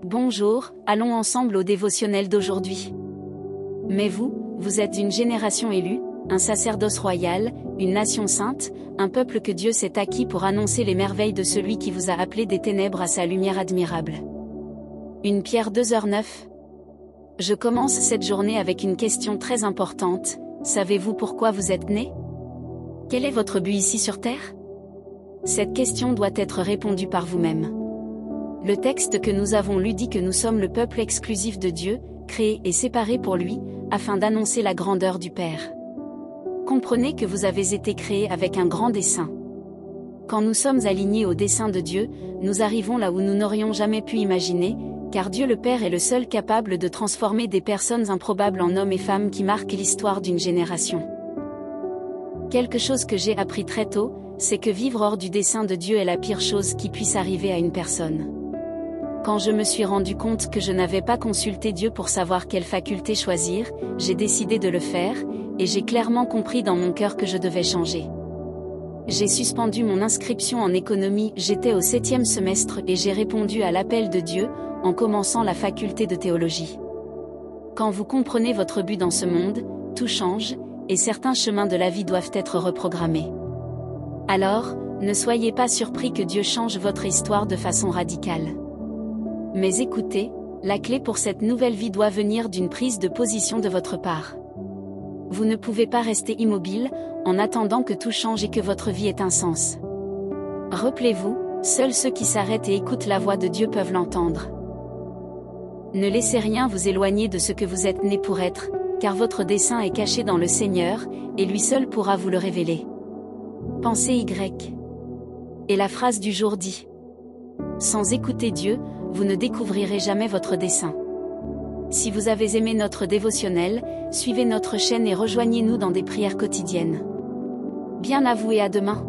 Bonjour, allons ensemble au dévotionnel d'aujourd'hui. Mais vous êtes une génération élue, un sacerdoce royal, une nation sainte, un peuple que Dieu s'est acquis pour annoncer les merveilles de celui qui vous a appelé des ténèbres à sa lumière admirable. 1 Pierre 2h9. Je commence cette journée avec une question très importante. Savez-vous pourquoi vous êtes né? Quel est votre but ici sur Terre? Cette question doit être répondue par vous-même. Le texte que nous avons lu dit que nous sommes le peuple exclusif de Dieu, créé et séparé pour lui, afin d'annoncer la grandeur du Père. Comprenez que vous avez été créés avec un grand dessein. Quand nous sommes alignés au dessein de Dieu, nous arrivons là où nous n'aurions jamais pu imaginer, car Dieu le Père est le seul capable de transformer des personnes improbables en hommes et femmes qui marquent l'histoire d'une génération. Quelque chose que j'ai appris très tôt, c'est que vivre hors du dessein de Dieu est la pire chose qui puisse arriver à une personne. Quand je me suis rendu compte que je n'avais pas consulté Dieu pour savoir quelle faculté choisir, j'ai décidé de le faire, et j'ai clairement compris dans mon cœur que je devais changer. J'ai suspendu mon inscription en économie, j'étais au 7e semestre et j'ai répondu à l'appel de Dieu, en commençant la faculté de théologie. Quand vous comprenez votre but dans ce monde, tout change, et certains chemins de la vie doivent être reprogrammés. Alors, ne soyez pas surpris que Dieu change votre histoire de façon radicale. Mais écoutez, la clé pour cette nouvelle vie doit venir d'une prise de position de votre part. Vous ne pouvez pas rester immobile, en attendant que tout change et que votre vie ait un sens. Rappelez-vous, seuls ceux qui s'arrêtent et écoutent la voix de Dieu peuvent l'entendre. Ne laissez rien vous éloigner de ce que vous êtes né pour être, car votre dessein est caché dans le Seigneur, et lui seul pourra vous le révéler. Pensée Y. Et la phrase du jour dit: sans écouter Dieu, vous ne découvrirez jamais votre dessein. Si vous avez aimé notre dévotionnel, suivez notre chaîne et rejoignez-nous dans des prières quotidiennes. Bien à vous et à demain.